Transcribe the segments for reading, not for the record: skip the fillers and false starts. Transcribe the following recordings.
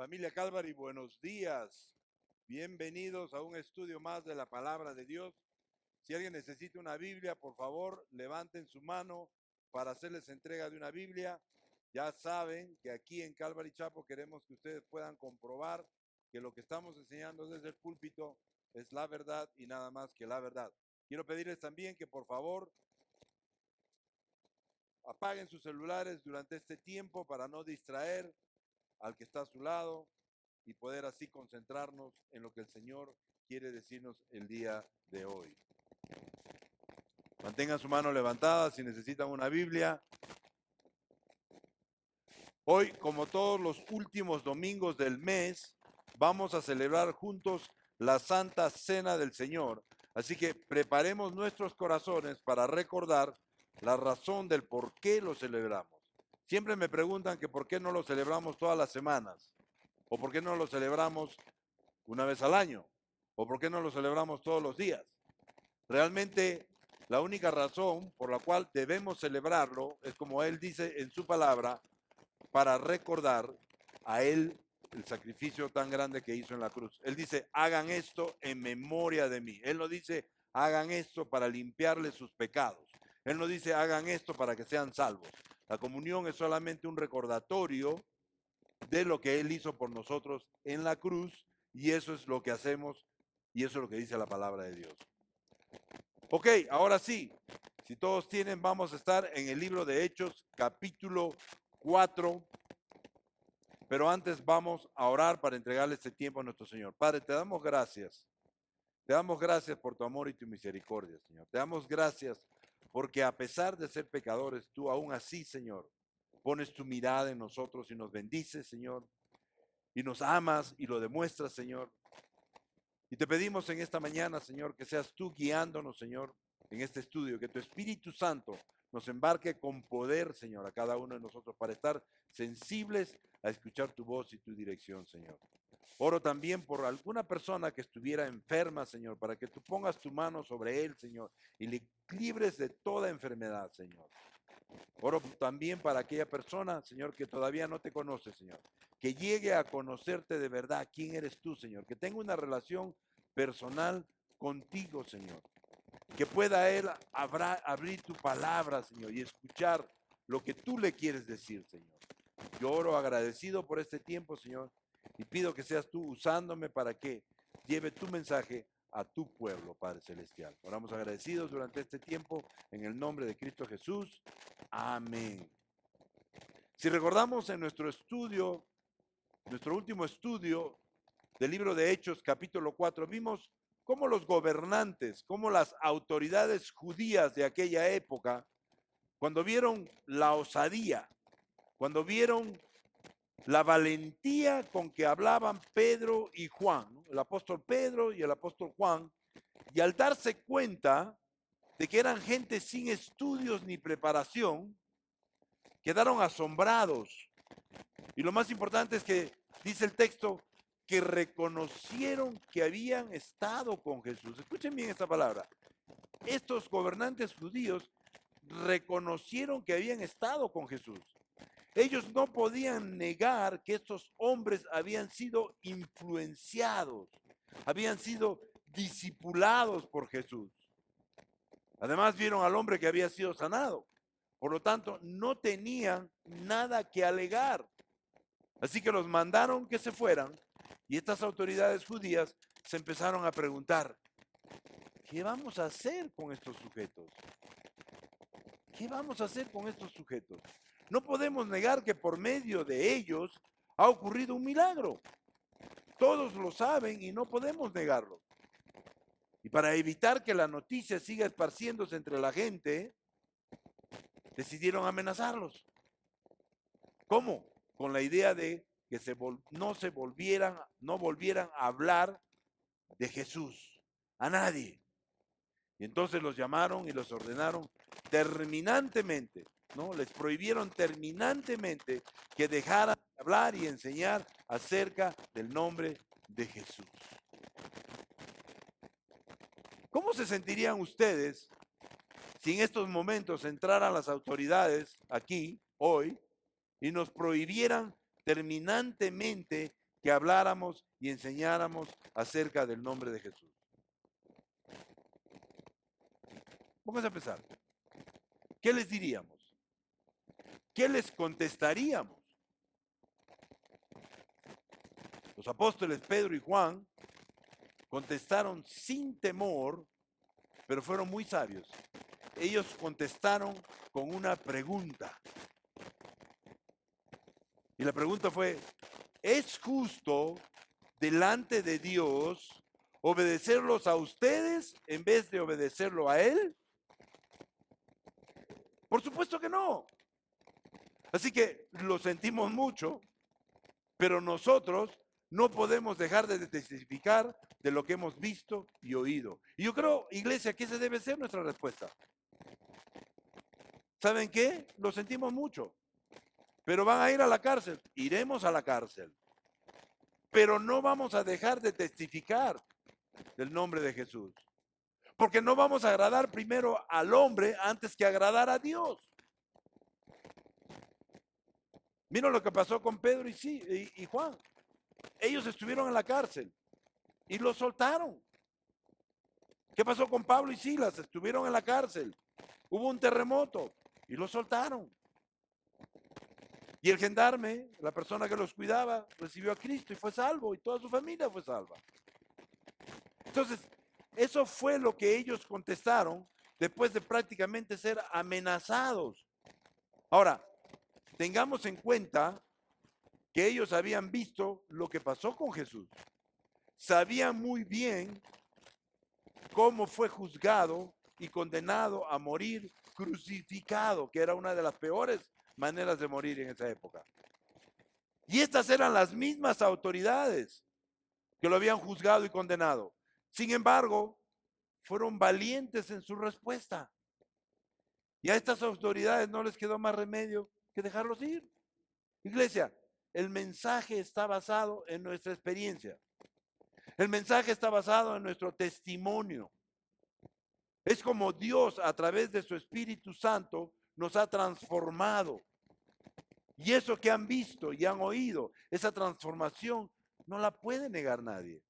Familia Calvary, buenos días. Bienvenidos a un estudio más de la palabra de Dios. Si alguien necesita una Biblia, por favor, levanten su mano para hacerles entrega de una Biblia. Ya saben que aquí en Calvary Chapel queremos que ustedes puedan comprobar que lo que estamos enseñando desde el púlpito es la verdad y nada más que la verdad. Quiero pedirles también que por favor apaguen sus celulares durante este tiempo para no distraer al que está a su lado y poder así concentrarnos en lo que el Señor quiere decirnos el día de hoy. Mantengan su mano levantada si necesitan una Biblia. Hoy, como todos los últimos domingos del mes, vamos a celebrar juntos la Santa Cena del Señor. Así que preparemos nuestros corazones para recordar la razón del por qué lo celebramos. Siempre me preguntan que por qué no lo celebramos todas las semanas, o por qué no lo celebramos una vez al año, o por qué no lo celebramos todos los días. Realmente la única razón por la cual debemos celebrarlo es, como Él dice en su palabra, para recordar a Él el sacrificio tan grande que hizo en la cruz. Él dice, hagan esto en memoria de mí. Él no dice, hagan esto para limpiarles sus pecados. Él no dice, hagan esto para que sean salvos. La comunión es solamente un recordatorio de lo que Él hizo por nosotros en la cruz, y eso es lo que hacemos, y eso es lo que dice la palabra de Dios. Ok, ahora sí, si todos tienen, vamos a estar en el libro de Hechos, capítulo 4, pero antes vamos a orar para entregarle este tiempo a nuestro Señor. Padre, te damos gracias. Te damos gracias por tu amor y tu misericordia, Señor. Te damos gracias porque a pesar de ser pecadores, tú aún así, Señor, pones tu mirada en nosotros y nos bendices, Señor, y nos amas y lo demuestras, Señor. Y te pedimos en esta mañana, Señor, que seas tú guiándonos, Señor, en este estudio, que tu Espíritu Santo nos embarque con poder, Señor, a cada uno de nosotros para estar sensibles a escuchar tu voz y tu dirección, Señor. Oro también por alguna persona que estuviera enferma, Señor, para que tú pongas tu mano sobre él, Señor, y le libres de toda enfermedad, Señor. Oro también para aquella persona, Señor, que todavía no te conoce, Señor, que llegue a conocerte de verdad quién eres tú, Señor, que tenga una relación personal contigo, Señor, que pueda él abrir tu palabra, Señor, y escuchar lo que tú le quieres decir, Señor. Yo oro agradecido por este tiempo, Señor, y pido que seas tú usándome para que lleve tu mensaje a tu pueblo, Padre Celestial. Oramos agradecidos durante este tiempo en el nombre de Cristo Jesús. Amén. Si recordamos en nuestro estudio, nuestro último estudio del libro de Hechos, capítulo 4, vimos cómo los gobernantes, cómo las autoridades judías de aquella época, cuando vieron la osadía, cuando vieron la valentía con que hablaban Pedro y Juan, ¿no? El apóstol Pedro y el apóstol Juan, y al darse cuenta de que eran gente sin estudios ni preparación, quedaron asombrados. Y lo más importante es que dice el texto que reconocieron que habían estado con Jesús. Escuchen bien esta palabra. Estos gobernantes judíos reconocieron que habían estado con Jesús. Ellos no podían negar que estos hombres habían sido influenciados, habían sido discipulados por Jesús. Además vieron al hombre que había sido sanado. Por lo tanto, no tenían nada que alegar. Así que los mandaron que se fueran y estas autoridades judías se empezaron a preguntar, ¿qué vamos a hacer con estos sujetos? ¿Qué vamos a hacer con estos sujetos? No podemos negar que por medio de ellos ha ocurrido un milagro. Todos lo saben y no podemos negarlo. Y para evitar que la noticia siga esparciéndose entre la gente, decidieron amenazarlos. ¿Cómo? Con la idea de que no volvieran a hablar de Jesús a nadie. Y entonces los llamaron y los ordenaron terminantemente, ¿no? Les prohibieron terminantemente que dejaran de hablar y enseñar acerca del nombre de Jesús. ¿Cómo se sentirían ustedes si en estos momentos entraran las autoridades aquí, hoy, y nos prohibieran terminantemente que habláramos y enseñáramos acerca del nombre de Jesús. Vamos a empezar. ¿Qué les diríamos? ¿Qué les contestaríamos? Los apóstoles Pedro y Juan contestaron sin temor, pero fueron muy sabios. Ellos contestaron con una pregunta. Y la pregunta fue, ¿es justo delante de Dios obedecerlos a ustedes en vez de obedecerlo a Él? Por supuesto que no. Así que lo sentimos mucho, pero nosotros no podemos dejar de testificar de lo que hemos visto y oído. Y yo creo, iglesia, que esa debe ser nuestra respuesta. ¿Saben qué? Lo sentimos mucho, pero van a ir a la cárcel. Iremos a la cárcel. Pero no vamos a dejar de testificar del nombre de Jesús. Porque no vamos a agradar primero al hombre antes que agradar a Dios. Miren lo que pasó con Pedro y Juan. Ellos estuvieron en la cárcel y los soltaron. ¿Qué pasó con Pablo y Silas? Estuvieron en la cárcel. Hubo un terremoto y los soltaron. Y el gendarme, la persona que los cuidaba, recibió a Cristo y fue salvo, y toda su familia fue salva. Entonces, eso fue lo que ellos contestaron después de prácticamente ser amenazados. Ahora, tengamos en cuenta que ellos habían visto lo que pasó con Jesús. Sabían muy bien cómo fue juzgado y condenado a morir crucificado, que era una de las peores maneras de morir en esa época. Y estas eran las mismas autoridades que lo habían juzgado y condenado. Sin embargo, fueron valientes en su respuesta. Y a estas autoridades no les quedó más remedio que dejarlos ir. Iglesia, el mensaje está basado en nuestra experiencia. El mensaje está basado en nuestro testimonio. Es como Dios a través de su Espíritu Santo nos ha transformado. Y eso que han visto y han oído, esa transformación, no la puede negar nadie.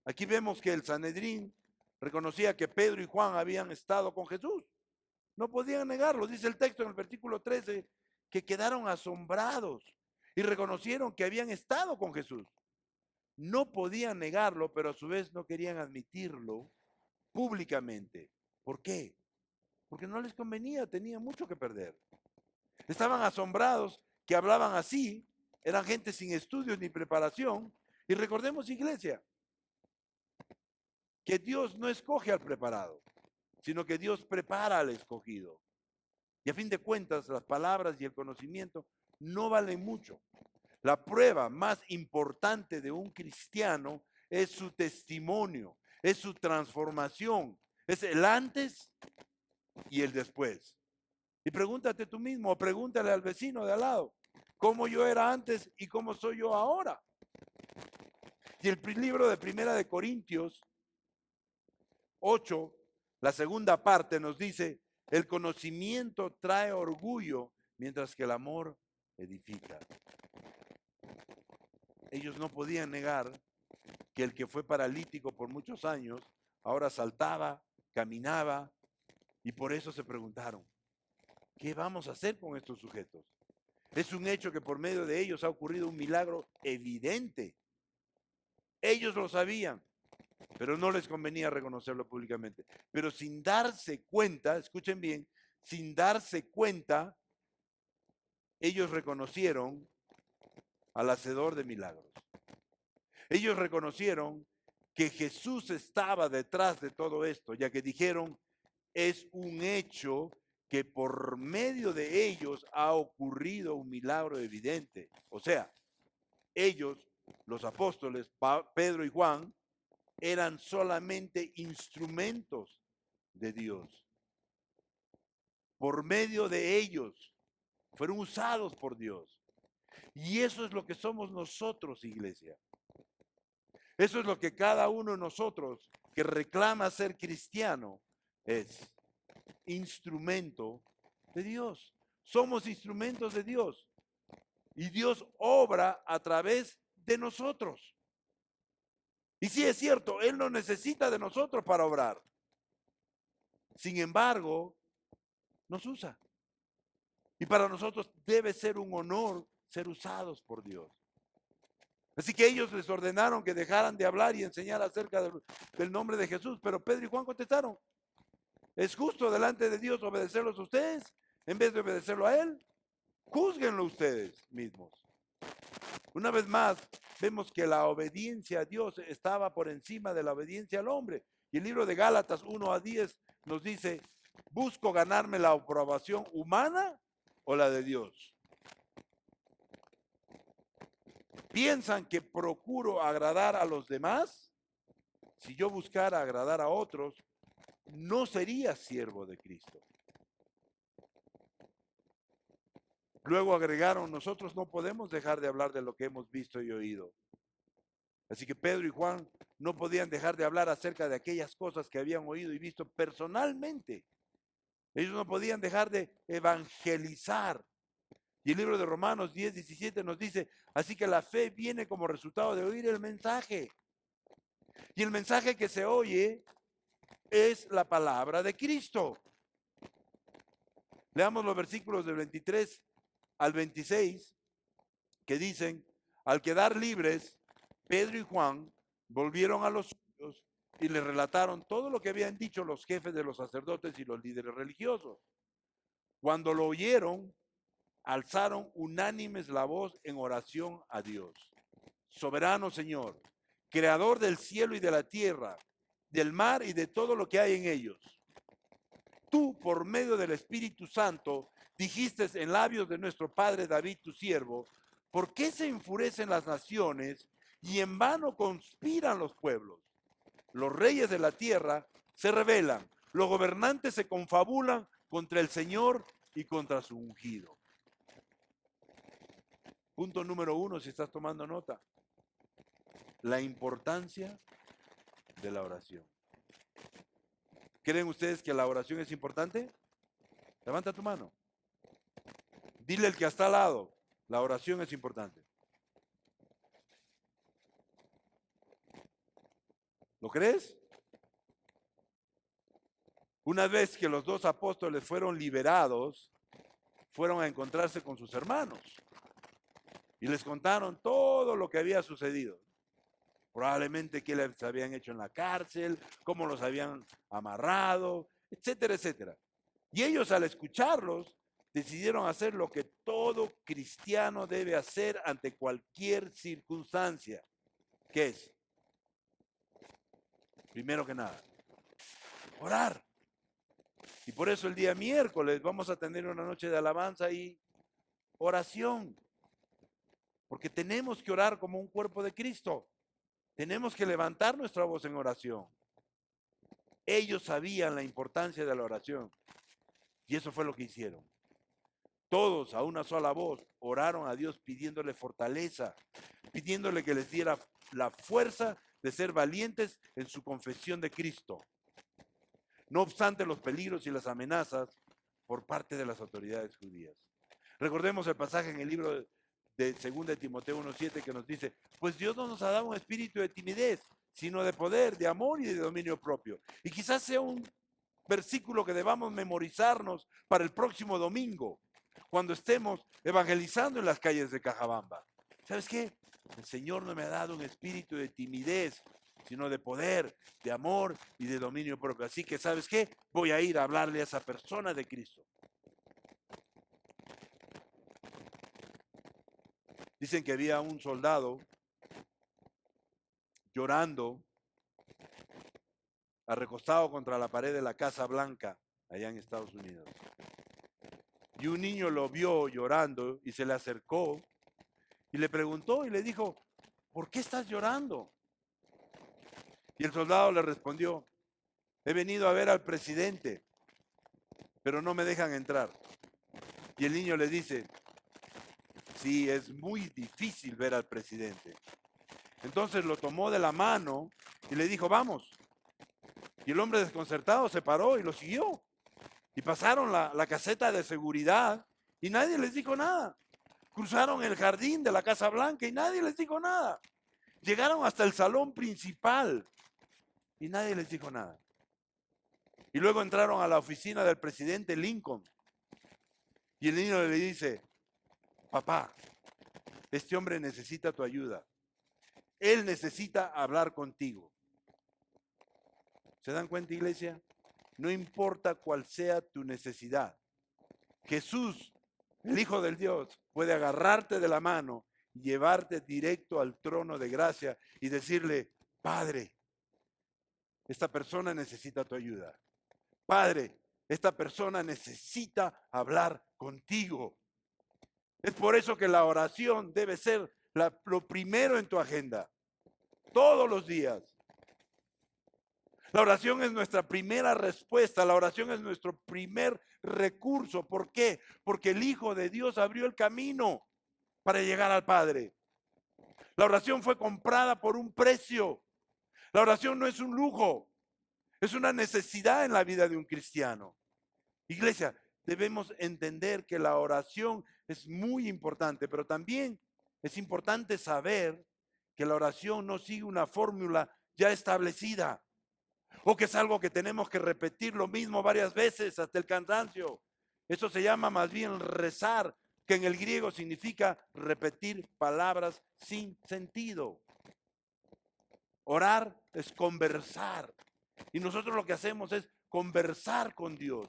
Aquí vemos que el Sanedrín reconocía que Pedro y Juan habían estado con Jesús. No podían negarlo. Dice el texto en el versículo 13 que quedaron asombrados y reconocieron que habían estado con Jesús. No podían negarlo, pero a su vez no querían admitirlo públicamente. ¿Por qué? Porque no les convenía, tenían mucho que perder. Estaban asombrados que hablaban así, eran gente sin estudios ni preparación. Y recordemos, iglesia, que Dios no escoge al preparado, sino que Dios prepara al escogido. Y a fin de cuentas, las palabras y el conocimiento no valen mucho. La prueba más importante de un cristiano es su testimonio, es su transformación, es el antes y el después. Y pregúntate tú mismo, o pregúntale al vecino de al lado, cómo yo era antes y cómo soy yo ahora. Y el libro de Primera de Corintios 8, la segunda parte nos dice, el conocimiento trae orgullo, mientras que el amor edifica. Ellos no podían negar que el que fue paralítico por muchos años, ahora saltaba, caminaba, y por eso se preguntaron, ¿qué vamos a hacer con estos sujetos? Es un hecho que por medio de ellos ha ocurrido un milagro evidente. Ellos lo sabían, pero no les convenía reconocerlo públicamente. Pero sin darse cuenta, escuchen bien, sin darse cuenta, ellos reconocieron al hacedor de milagros. Ellos reconocieron que Jesús estaba detrás de todo esto, ya que dijeron, es un hecho que por medio de ellos ha ocurrido un milagro evidente. O sea, ellos, los apóstoles, Pedro y Juan, eran solamente instrumentos de Dios. Por medio de ellos, fueron usados por Dios. Y eso es lo que somos nosotros, iglesia. Eso es lo que cada uno de nosotros que reclama ser cristiano es. Instrumento de Dios. Somos instrumentos de Dios. Y Dios obra a través de nosotros. Y sí es cierto, Él no necesita de nosotros para obrar. Sin embargo, nos usa. Y para nosotros debe ser un honor ser usados por Dios. Así que ellos les ordenaron que dejaran de hablar y enseñar acerca del nombre de Jesús. Pero Pedro y Juan contestaron: ¿es justo delante de Dios obedecerlos a ustedes en vez de obedecerlo a Él? Júzguenlo ustedes mismos. Una vez más, vemos que la obediencia a Dios estaba por encima de la obediencia al hombre. Y el libro de Gálatas 1-10 nos dice: ¿busco ganarme la aprobación humana o la de Dios? ¿Piensan que procuro agradar a los demás? Si yo buscara agradar a otros, no sería siervo de Cristo. Luego agregaron: nosotros no podemos dejar de hablar de lo que hemos visto y oído. Así que Pedro y Juan no podían dejar de hablar acerca de aquellas cosas que habían oído y visto personalmente. Ellos no podían dejar de evangelizar. Y el libro de Romanos 10-17 nos dice: así que la fe viene como resultado de oír el mensaje. Y el mensaje que se oye es la palabra de Cristo. Leamos los versículos del 23 al 26 que dicen: al quedar libres, Pedro y Juan volvieron a los suyos y le relataron todo lo que habían dicho los jefes de los sacerdotes y los líderes religiosos. Cuando lo oyeron, alzaron unánimes la voz en oración a Dios. Soberano Señor, creador del cielo y de la tierra, del mar y de todo lo que hay en ellos. Tú, por medio del Espíritu Santo, dijiste en labios de nuestro padre David, tu siervo: ¿por qué se enfurecen las naciones y en vano conspiran los pueblos? Los reyes de la tierra se rebelan, los gobernantes se confabulan contra el Señor y contra su ungido. Punto número 1, si estás tomando nota: la importancia de la oración. ¿Creen ustedes que la oración es importante? Levanta tu mano. Dile al que está al lado: la oración es importante. ¿Lo crees? Una vez que los dos apóstoles fueron liberados, fueron a encontrarse con sus hermanos y les contaron todo lo que había sucedido. Probablemente qué les habían hecho en la cárcel, cómo los habían amarrado, etcétera, etcétera. Y ellos, al escucharlos, decidieron hacer lo que todo cristiano debe hacer ante cualquier circunstancia. ¿Qué es? Primero que nada, orar. Y por eso el día miércoles vamos a tener una noche de alabanza y oración. Porque tenemos que orar como un cuerpo de Cristo. Tenemos que levantar nuestra voz en oración. Ellos sabían la importancia de la oración. Y eso fue lo que hicieron. Todos a una sola voz oraron a Dios pidiéndole fortaleza, pidiéndole que les diera la fuerza de ser valientes en su confesión de Cristo. No obstante los peligros y las amenazas por parte de las autoridades judías. Recordemos el pasaje en el libro de 2 Timoteo 1:7 que nos dice: pues Dios no nos ha dado un espíritu de timidez, sino de poder, de amor y de dominio propio. Y quizás sea un versículo que debamos memorizarnos para el próximo domingo, cuando estemos evangelizando en las calles de Cajabamba. ¿Sabes qué? El Señor no me ha dado un espíritu de timidez, sino de poder, de amor y de dominio propio. Así que, ¿sabes qué? Voy a ir a hablarle a esa persona de Cristo. Dicen que había un soldado llorando, recostado contra la pared de la Casa Blanca, allá en Estados Unidos. Y un niño lo vio llorando y se le acercó y le preguntó y le dijo: ¿por qué estás llorando? Y el soldado le respondió: he venido a ver al presidente, pero no me dejan entrar. Y el niño le dice: sí, es muy difícil ver al presidente. Entonces lo tomó de la mano y le dijo: vamos. Y el hombre desconcertado se paró y lo siguió. Y pasaron la caseta de seguridad y nadie les dijo nada. Cruzaron el jardín de la Casa Blanca y nadie les dijo nada. Llegaron hasta el salón principal y nadie les dijo nada. Y luego entraron a la oficina del presidente Lincoln. Y el niño le dice, papá, este hombre necesita tu ayuda. Él necesita hablar contigo. ¿Se dan cuenta, iglesia? No importa cuál sea tu necesidad. Jesús, el Hijo del Dios, puede agarrarte de la mano y llevarte directo al trono de gracia y decirle, Padre, esta persona necesita tu ayuda. Padre, esta persona necesita hablar contigo. Es por eso que la oración debe ser lo primero en tu agenda, todos los días. La oración es nuestra primera respuesta, la oración es nuestro primer recurso. ¿Por qué? Porque el Hijo de Dios abrió el camino para llegar al Padre. La oración fue comprada por un precio. La oración no es un lujo, es una necesidad en la vida de un cristiano. Iglesia, debemos entender que la oración es muy importante, pero también es importante saber que la oración no sigue una fórmula ya establecida o que es algo que tenemos que repetir lo mismo varias veces hasta el cansancio. Eso se llama más bien rezar, que en el griego significa repetir palabras sin sentido. Orar es conversar y nosotros lo que hacemos es conversar con Dios.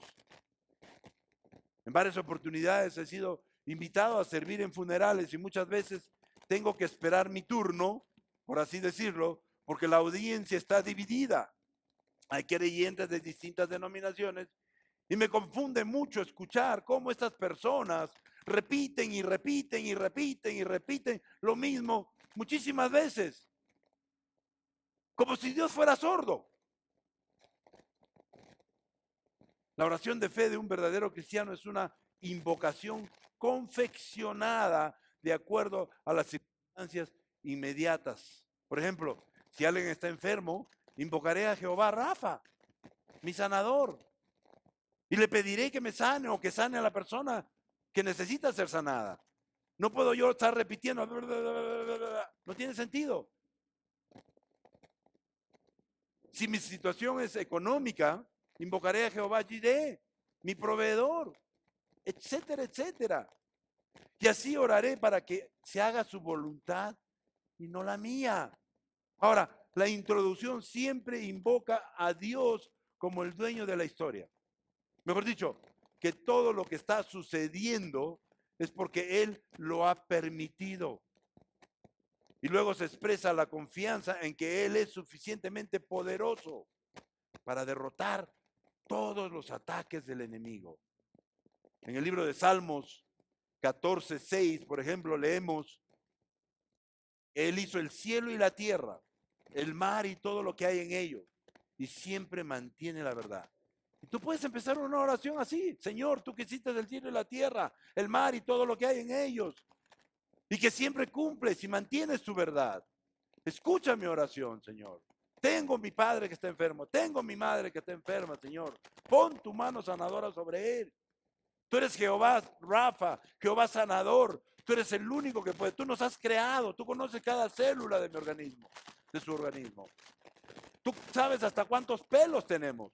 En varias oportunidades he sido invitado a servir en funerales y muchas veces tengo que esperar mi turno, por así decirlo, porque la audiencia está dividida. Hay creyentes de distintas denominaciones y me confunde mucho escuchar cómo estas personas repiten y repiten y repiten y repiten lo mismo muchísimas veces, como si Dios fuera sordo. La oración de fe de un verdadero cristiano es una invocación confeccionada de acuerdo a las circunstancias inmediatas. Por ejemplo, si alguien está enfermo, invocaré a Jehová Rafa, mi sanador, y le pediré que me sane o que sane a la persona que necesita ser sanada. No puedo yo estar repitiendo, no tiene sentido. Si mi situación es económica, invocaré a Jehová Jireh, mi proveedor, etcétera, etcétera. Y así oraré para que se haga su voluntad y no la mía. Ahora, la introducción siempre invoca a Dios como el dueño de la historia. Mejor dicho, que todo lo que está sucediendo es porque Él lo ha permitido. Y luego se expresa la confianza en que Él es suficientemente poderoso para derrotar todos los ataques del enemigo. En el libro de Salmos 14:6, por ejemplo, leemos, Él hizo el cielo y la tierra, el mar y todo lo que hay en ellos, y siempre mantiene la verdad. Y tú puedes empezar una oración así, Señor, tú que hiciste el cielo y la tierra, el mar y todo lo que hay en ellos, y que siempre cumples y mantienes tu verdad. Escucha mi oración, Señor. Tengo mi padre que está enfermo, tengo mi madre que está enferma, Señor. Pon tu mano sanadora sobre él. Tú eres Jehová Rafa, Jehová sanador. Tú eres el único que puede. Tú nos has creado, tú conoces cada célula de mi organismo, de su organismo. Tú sabes hasta cuántos pelos tenemos.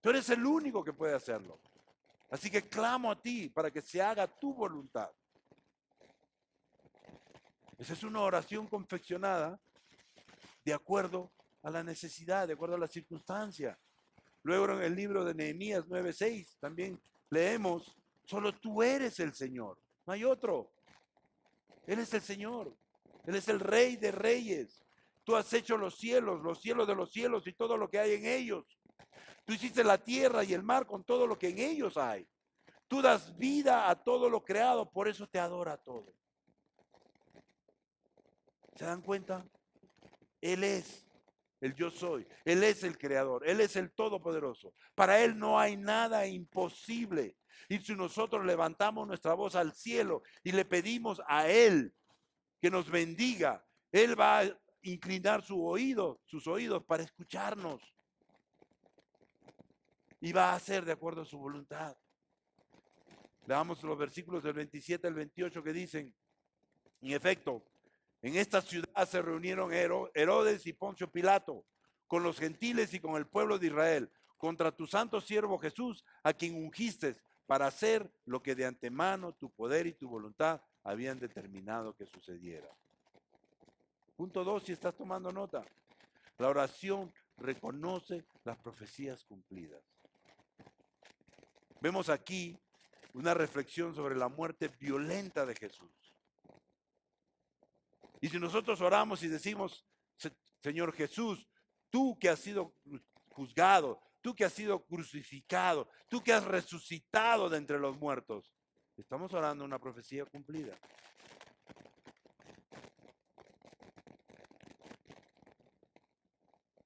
Tú eres el único que puede hacerlo. Así que clamo a ti para que se haga tu voluntad. Esa es una oración confeccionada de acuerdo a la necesidad, de acuerdo a la circunstancia. Luego en el libro de Nehemías 9:6 también leemos, solo tú eres el Señor, no hay otro. Él es el Señor, Él es el Rey de Reyes. Tú has hecho los cielos de los cielos y todo lo que hay en ellos. Tú hiciste la tierra y el mar con todo lo que en ellos hay. Tú das vida a todo lo creado, por eso te adora todo. ¿Se dan cuenta? Él es el yo soy. Él es el creador. Él es el todopoderoso. Para Él no hay nada imposible. Y si nosotros levantamos nuestra voz al cielo y le pedimos a Él que nos bendiga, Él va a inclinar sus oídos para escucharnos. Y va a hacer de acuerdo a su voluntad. Leamos los versículos del 27 al 28 que dicen, en efecto, en esta ciudad se reunieron Herodes y Poncio Pilato con los gentiles y con el pueblo de Israel contra tu santo siervo Jesús, a quien ungiste para hacer lo que de antemano tu poder y tu voluntad habían determinado que sucediera. Punto 2, si estás tomando nota. La oración reconoce las profecías cumplidas. Vemos aquí una reflexión sobre la muerte violenta de Jesús. Y si nosotros oramos y decimos, Señor Jesús, tú que has sido juzgado, tú que has sido crucificado, tú que has resucitado de entre los muertos, estamos orando una profecía cumplida.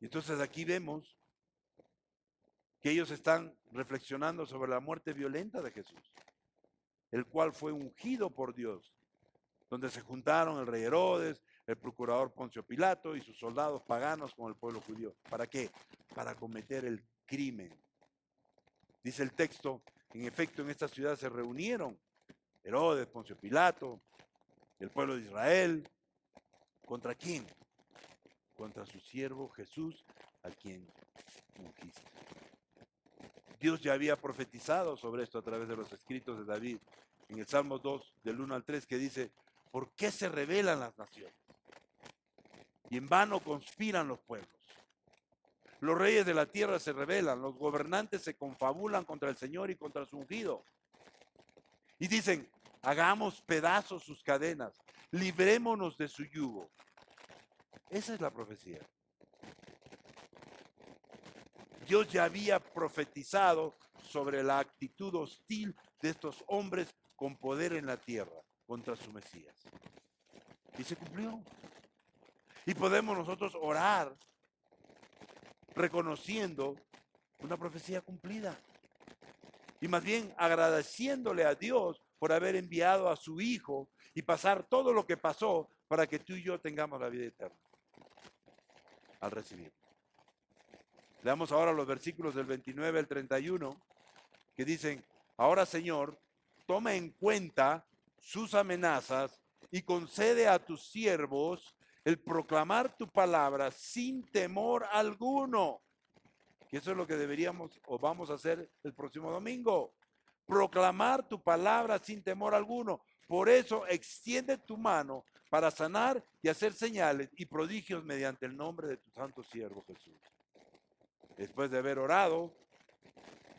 Y entonces aquí vemos que ellos están reflexionando sobre la muerte violenta de Jesús, el cual fue ungido por Dios, donde se juntaron el rey Herodes, el procurador Poncio Pilato y sus soldados paganos con el pueblo judío. ¿Para qué? Para cometer el crimen. Dice el texto, en efecto en esta ciudad se reunieron Herodes, Poncio Pilato, el pueblo de Israel. ¿Contra quién? Contra su siervo Jesús, a quien ungiste. Dios ya había profetizado sobre esto a través de los escritos de David, en el Salmo 2, del 1 al 3, que dice, ¿por qué se rebelan las naciones? Y en vano conspiran los pueblos. Los reyes de la tierra se rebelan, los gobernantes se confabulan contra el Señor y contra su ungido. Y dicen, hagamos pedazos sus cadenas, librémonos de su yugo. Esa es la profecía. Dios ya había profetizado sobre la actitud hostil de estos hombres con poder en la tierra contra su Mesías. Y se cumplió. Y podemos nosotros orar reconociendo una profecía cumplida. Y más bien agradeciéndole a Dios por haber enviado a su Hijo y pasar todo lo que pasó para que tú y yo tengamos la vida eterna al recibir. Leamos ahora los versículos del 29 al 31 que dicen, ahora Señor, toma en cuenta sus amenazas y concede a tus siervos el proclamar tu palabra sin temor alguno. Que eso es lo que deberíamos o vamos a hacer el próximo domingo. Proclamar tu palabra sin temor alguno. Por eso extiende tu mano para sanar y hacer señales y prodigios mediante el nombre de tu santo siervo Jesús. Después de haber orado,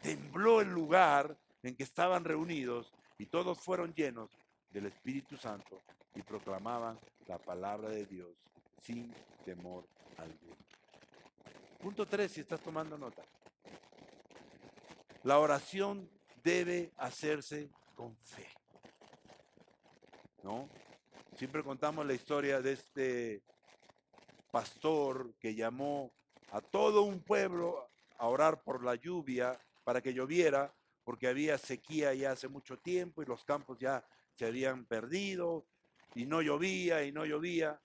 tembló el lugar en que estaban reunidos y todos fueron llenos del Espíritu Santo y proclamaban la palabra de Dios sin temor alguno. Punto 3, si estás tomando nota. La oración debe hacerse con fe. ¿No? Siempre contamos la historia de este pastor que llamó a todo un pueblo a orar por la lluvia para que lloviera, porque había sequía ya hace mucho tiempo y los campos ya se habían perdido y no llovía y no llovía.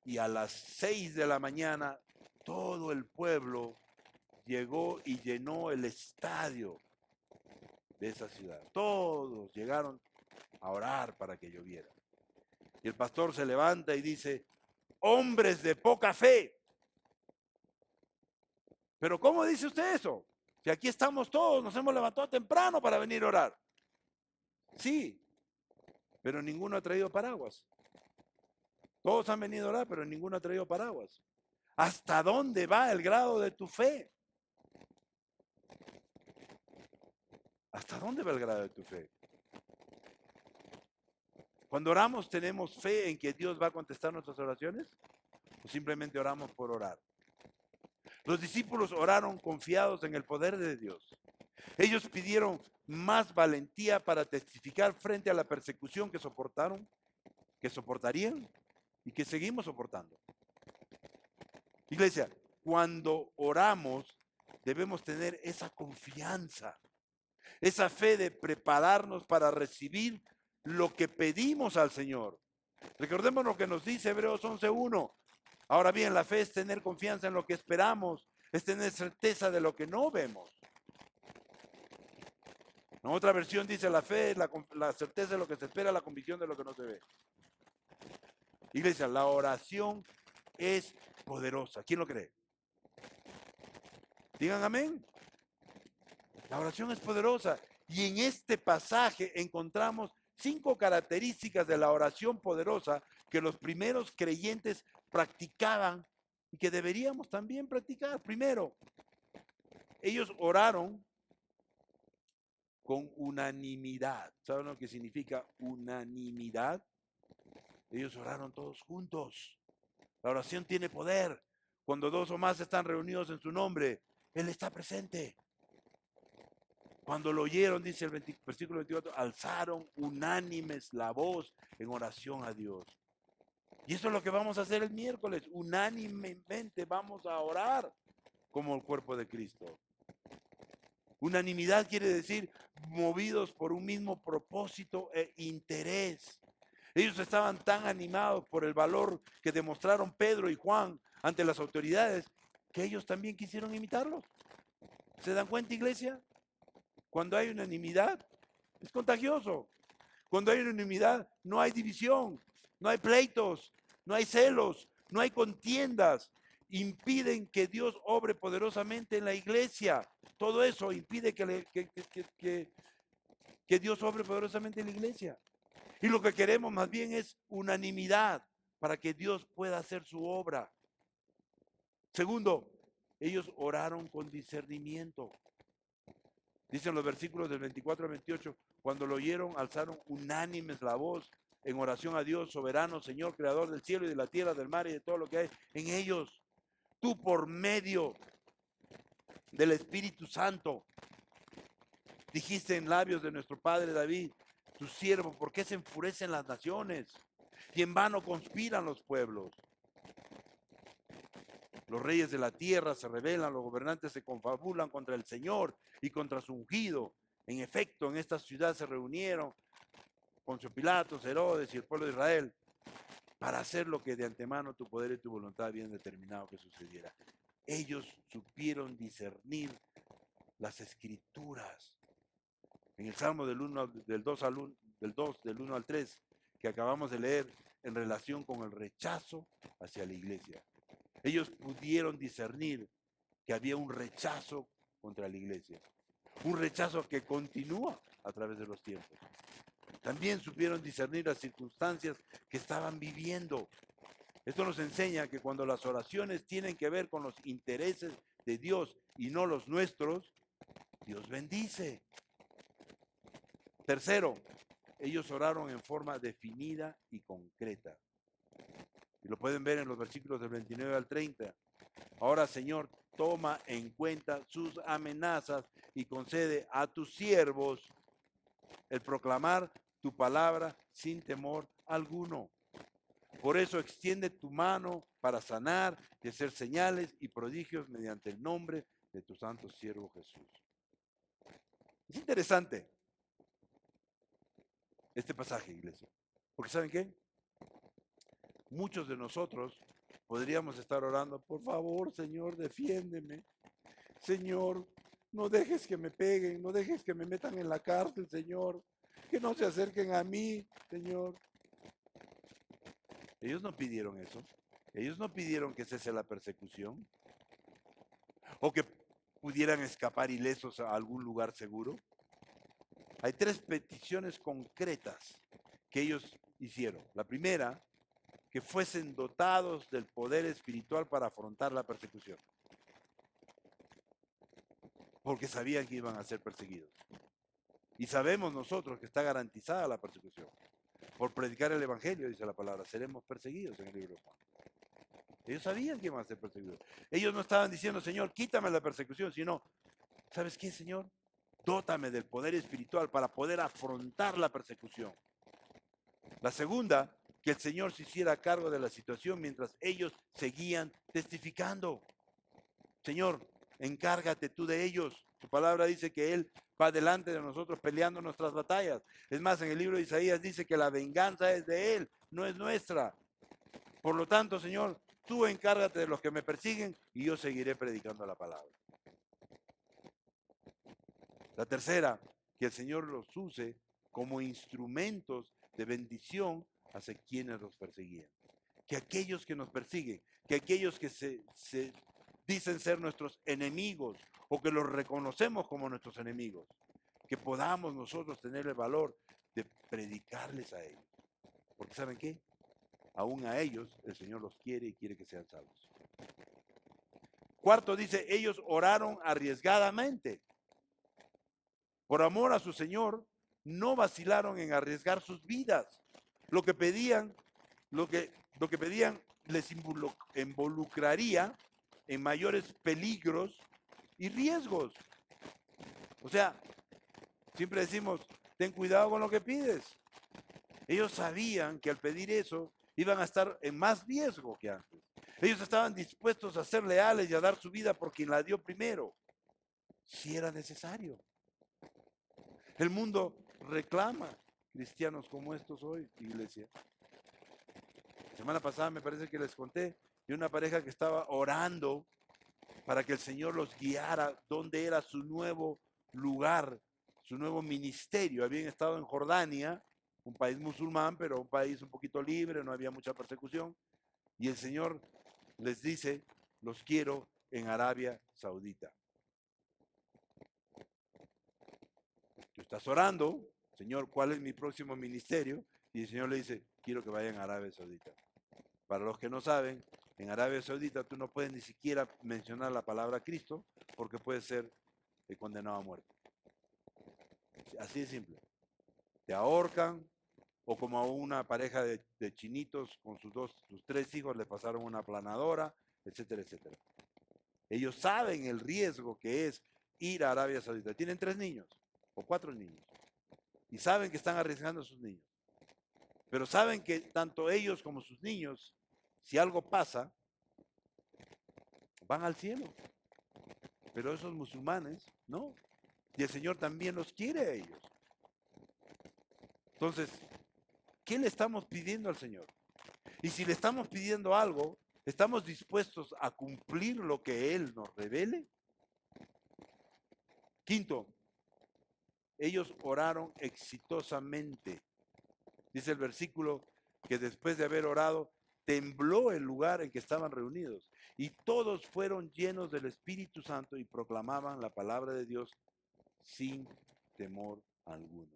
Y a las 6 de la mañana todo el pueblo llegó y llenó el estadio de esa ciudad. Todos llegaron a orar para que lloviera. Y el pastor se levanta y dice, hombres de poca fe. Pero ¿cómo dice usted eso? Si aquí estamos todos, nos hemos levantado temprano para venir a orar. Sí, pero ninguno ha traído paraguas. Todos han venido a orar, pero ninguno ha traído paraguas. ¿Hasta dónde va el grado de tu fe? ¿Hasta dónde va el grado de tu fe? Cuando oramos, ¿tenemos fe en que Dios va a contestar nuestras oraciones? ¿O simplemente oramos por orar? Los discípulos oraron confiados en el poder de Dios. Ellos pidieron más valentía para testificar frente a la persecución que soportaron, que soportarían y que seguimos soportando. Iglesia, cuando oramos debemos tener esa confianza, esa fe de prepararnos para recibir lo que pedimos al Señor. Recordemos lo que nos dice Hebreos 11:1. Ahora bien, la fe es tener confianza en lo que esperamos, es tener certeza de lo que no vemos. En otra versión dice la fe, la certeza de lo que se espera, la convicción de lo que no se ve. Iglesia, la oración es poderosa. ¿Quién lo cree? Digan amén. La oración es poderosa. Y en este pasaje encontramos 5 características de la oración poderosa que los primeros creyentes practicaban y que deberíamos también practicar. Primero, ellos oraron con unanimidad. ¿Saben lo que significa unanimidad? Ellos oraron todos juntos. La oración tiene poder. Cuando 2 o más están reunidos en su nombre, Él está presente. Cuando lo oyeron, dice el versículo 24, alzaron unánimes la voz en oración a Dios. Y eso es lo que vamos a hacer el miércoles. Unánimemente vamos a orar como el cuerpo de Cristo. Unanimidad quiere decir movidos por un mismo propósito e interés. Ellos estaban tan animados por el valor que demostraron Pedro y Juan ante las autoridades que ellos también quisieron imitarlos. ¿Se dan cuenta, iglesia? Cuando hay unanimidad, es contagioso. Cuando hay unanimidad, no hay división, no hay pleitos, no hay celos, no hay contiendas. Impiden que Dios obre poderosamente en la iglesia. Todo eso impide que Dios obre poderosamente en la iglesia. Y lo que queremos más bien es unanimidad para que Dios pueda hacer su obra. Segundo, ellos oraron con discernimiento. Dicen los versículos del 24 al 28, cuando lo oyeron, alzaron unánimes la voz en oración a Dios, soberano, Señor, creador del cielo y de la tierra, del mar y de todo lo que hay en ellos. Tú por medio del Espíritu Santo dijiste en labios de nuestro padre David, tu siervo, ¿por qué se enfurecen las naciones? Y en vano conspiran los pueblos. Los reyes de la tierra se rebelan, los gobernantes se confabulan contra el Señor y contra su ungido. En efecto, en esta ciudad se reunieron Poncio Pilatos, Herodes y el pueblo de Israel para hacer lo que de antemano tu poder y tu voluntad habían determinado que sucediera. Ellos supieron discernir las escrituras. En el Salmo del 2 del 1 al 3 que acabamos de leer en relación con el rechazo hacia la iglesia. Ellos pudieron discernir que había un rechazo contra la iglesia. Un rechazo que continúa a través de los tiempos. También supieron discernir las circunstancias que estaban viviendo. Esto nos enseña que cuando las oraciones tienen que ver con los intereses de Dios y no los nuestros, Dios bendice. Tercero, ellos oraron en forma definida y concreta. Y lo pueden ver en los versículos del 29 al 30. Ahora, Señor, toma en cuenta sus amenazas y concede a tus siervos el proclamar tu palabra sin temor alguno. Por eso extiende tu mano para sanar y hacer señales y prodigios mediante el nombre de tu santo siervo Jesús. Es interesante este pasaje, iglesia. Porque ¿saben qué? Muchos de nosotros podríamos estar orando, por favor, Señor, defiéndeme. Señor, no dejes que me peguen, no dejes que me metan en la cárcel, Señor. Que no se acerquen a mí, Señor. Ellos no pidieron eso. Ellos no pidieron que cese la persecución o que pudieran escapar ilesos a algún lugar seguro. Hay 3 peticiones concretas que ellos hicieron. La primera, que fuesen dotados del poder espiritual para afrontar la persecución, porque sabían que iban a ser perseguidos. Y sabemos nosotros que está garantizada la persecución. Por predicar el evangelio, dice la palabra, seremos perseguidos en el libro de Juan. Ellos sabían que iban a ser perseguidos. Ellos no estaban diciendo, Señor, quítame la persecución, sino, ¿sabes qué, Señor? Dótame del poder espiritual para poder afrontar la persecución. La segunda, que el Señor se hiciera cargo de la situación mientras ellos seguían testificando. Señor, encárgate tú de ellos. Tu palabra dice que Él va delante de nosotros peleando nuestras batallas. Es más, en el libro de Isaías dice que la venganza es de Él, no es nuestra. Por lo tanto, Señor, tú encárgate de los que me persiguen y yo seguiré predicando la palabra. La tercera, que el Señor los use como instrumentos de bendición hacia quienes los perseguían. Que aquellos que nos persiguen, que aquellos que se dicen ser nuestros enemigos o que los reconocemos como nuestros enemigos, que podamos nosotros tener el valor de predicarles a ellos. Porque ¿saben qué? Aún a ellos el Señor los quiere y quiere que sean salvos. Cuarto dice, ellos oraron arriesgadamente. Por amor a su Señor, no vacilaron en arriesgar sus vidas. Lo que pedían les involucraría en mayores peligros y riesgos. O sea, siempre decimos, ten cuidado con lo que pides. Ellos sabían que al pedir eso iban a estar en más riesgo que antes. Ellos estaban dispuestos a ser leales y a dar su vida por quien la dio primero, si era necesario. El mundo reclama cristianos como estos hoy, iglesia. La semana pasada me parece que les conté de una pareja que estaba orando para que el Señor los guiara dónde era su nuevo lugar, su nuevo ministerio. Habían estado en Jordania, un país musulmán, pero un país un poquito libre, no había mucha persecución. Y el Señor les dice, los quiero en Arabia Saudita. Tú estás orando, Señor, ¿cuál es mi próximo ministerio? Y el Señor le dice, quiero que vayan a Arabia Saudita. Para los que no saben, en Arabia Saudita tú no puedes ni siquiera mencionar la palabra Cristo porque puedes ser condenado a muerte. Así de simple. Te ahorcan, o como a una pareja de chinitos con sus tres hijos le pasaron una aplanadora, etcétera, etcétera. Ellos saben el riesgo que es ir a Arabia Saudita. Tienen 3 niños o 4 niños y saben que están arriesgando a sus niños. Pero saben que tanto ellos como sus niños, si algo pasa, van al cielo. Pero esos musulmanes, no. Y el Señor también los quiere a ellos. Entonces, ¿qué le estamos pidiendo al Señor? Y si le estamos pidiendo algo, ¿estamos dispuestos a cumplir lo que Él nos revele? Quinto, ellos oraron exitosamente. Dice el versículo que después de haber orado, tembló el lugar en que estaban reunidos y todos fueron llenos del Espíritu Santo y proclamaban la palabra de Dios sin temor alguno.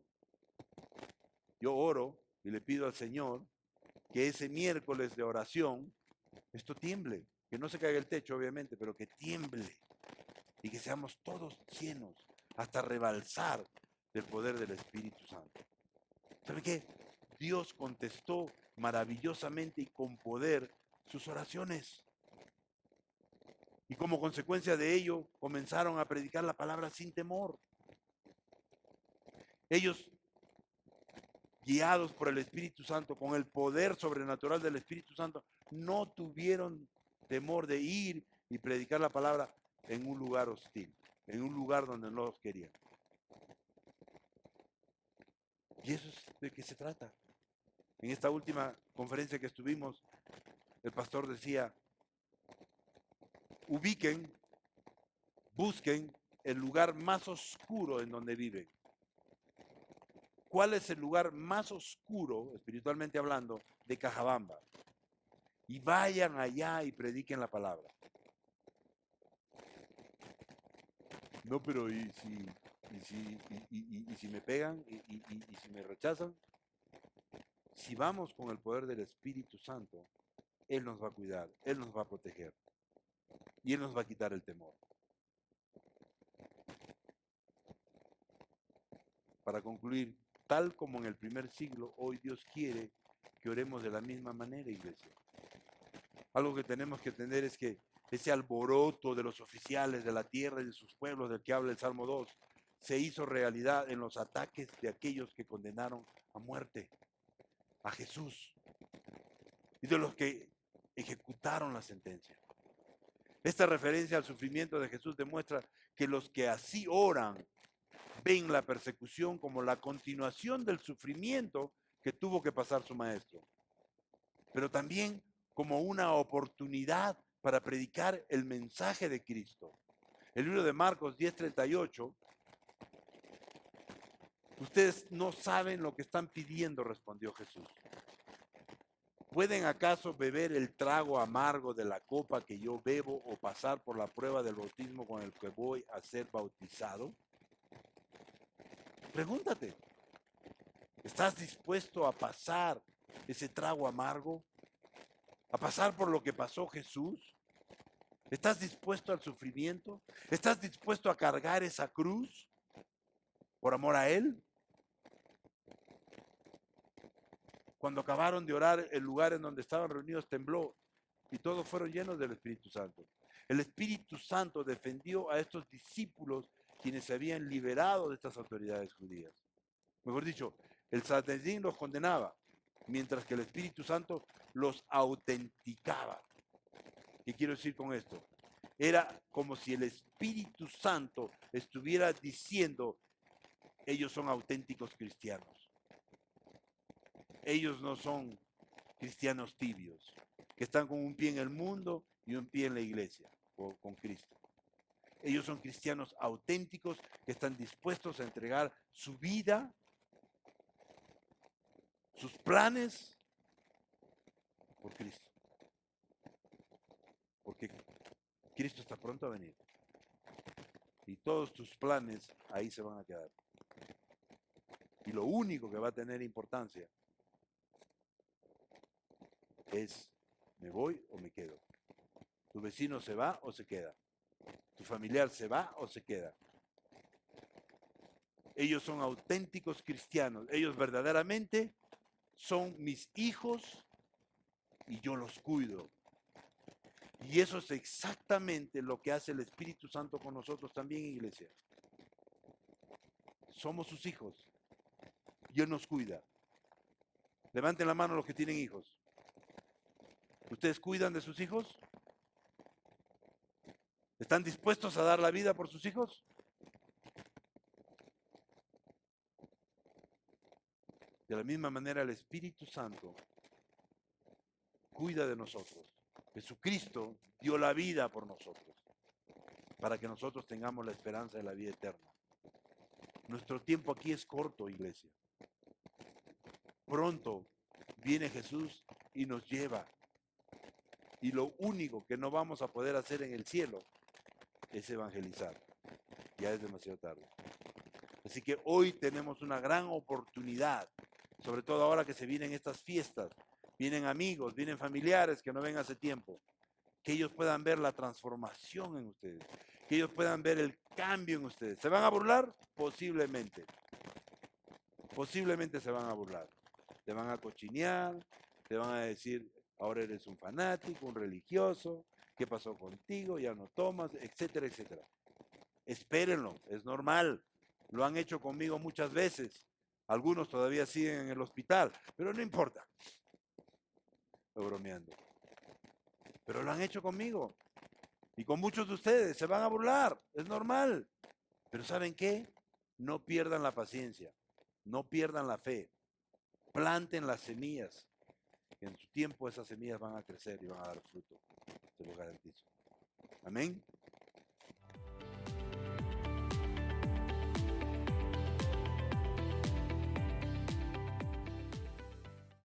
Yo oro y le pido al Señor que ese miércoles de oración esto tiemble, que no se caiga el techo obviamente, pero que tiemble y que seamos todos llenos hasta rebalsar del poder del Espíritu Santo. ¿Sabe qué? Dios contestó maravillosamente y con poder sus oraciones. Y como consecuencia de ello, comenzaron a predicar la palabra sin temor. Ellos, guiados por el Espíritu Santo, con el poder sobrenatural del Espíritu Santo, no tuvieron temor de ir y predicar la palabra en un lugar hostil, en un lugar donde no los querían. Y eso es de qué se trata. En esta última conferencia que estuvimos, el pastor decía, ubiquen, busquen el lugar más oscuro en donde viven. ¿Cuál es el lugar más oscuro, espiritualmente hablando, de Cajabamba? Y vayan allá y prediquen la palabra. No, pero ¿y si me pegan? ¿Y si me rechazan? Si vamos con el poder del Espíritu Santo, Él nos va a cuidar, Él nos va a proteger y Él nos va a quitar el temor. Para concluir, tal como en el primer siglo, hoy Dios quiere que oremos de la misma manera, iglesia. Algo que tenemos que entender es que ese alboroto de los oficiales de la tierra y de sus pueblos del que habla el Salmo 2 se hizo realidad en los ataques de aquellos que condenaron a muerte a Jesús y de los que ejecutaron la sentencia. Esta referencia al sufrimiento de Jesús demuestra que los que así oran ven la persecución como la continuación del sufrimiento que tuvo que pasar su maestro, pero también como una oportunidad para predicar el mensaje de Cristo. El libro de Marcos 10:38 Ustedes no saben lo que están pidiendo, respondió Jesús. ¿Pueden acaso beber el trago amargo de la copa que yo bebo o pasar por la prueba del bautismo con el que voy a ser bautizado? Pregúntate, ¿estás dispuesto a pasar ese trago amargo? ¿A pasar por lo que pasó Jesús? ¿Estás dispuesto al sufrimiento? ¿Estás dispuesto a cargar esa cruz por amor a Él? Cuando acabaron de orar, el lugar en donde estaban reunidos tembló y todos fueron llenos del Espíritu Santo. El Espíritu Santo defendió a estos discípulos quienes se habían liberado de estas autoridades judías. Mejor dicho, el Sanedrín los condenaba, mientras que el Espíritu Santo los autenticaba. ¿Qué quiero decir con esto? Era como si el Espíritu Santo estuviera diciendo, ellos son auténticos cristianos. Ellos no son cristianos tibios, que están con un pie en el mundo y un pie en la iglesia, o con Cristo. Ellos son cristianos auténticos que están dispuestos a entregar su vida, sus planes por Cristo. Porque Cristo está pronto a venir. Y todos tus planes ahí se van a quedar. Y lo único que va a tener importancia es, ¿me voy o me quedo? ¿Tu vecino se va o se queda? ¿Tu familiar se va o se queda? Ellos son auténticos cristianos. Ellos verdaderamente son mis hijos y yo los cuido. Y eso es exactamente lo que hace el Espíritu Santo con nosotros también, iglesia. Somos sus hijos. Y Él nos cuida. Levanten la mano los que tienen hijos. ¿Ustedes cuidan de sus hijos? ¿Están dispuestos a dar la vida por sus hijos? De la misma manera el Espíritu Santo cuida de nosotros. Jesucristo dio la vida por nosotros, para que nosotros tengamos la esperanza de la vida eterna. Nuestro tiempo aquí es corto, iglesia. Pronto viene Jesús y nos lleva. Y lo único que no vamos a poder hacer en el cielo es evangelizar. Ya es demasiado tarde. Así que hoy tenemos una gran oportunidad, sobre todo ahora que se vienen estas fiestas. Vienen amigos, vienen familiares que no ven hace tiempo. Que ellos puedan ver la transformación en ustedes. Que ellos puedan ver el cambio en ustedes. ¿Se van a burlar? Posiblemente. Posiblemente se van a burlar. Te van a cochinear, te van a decir, ahora eres un fanático, un religioso, ¿qué pasó contigo? Ya no tomas, etcétera, etcétera. Espérenlo, es normal. Lo han hecho conmigo muchas veces. Algunos todavía siguen en el hospital, pero no importa. Estoy bromeando. Pero lo han hecho conmigo. Y con muchos de ustedes se van a burlar, es normal. Pero ¿saben qué? No pierdan la paciencia, no pierdan la fe. Planten las semillas. En su tiempo esas semillas van a crecer y van a dar fruto. Se lo garantizo. Amén.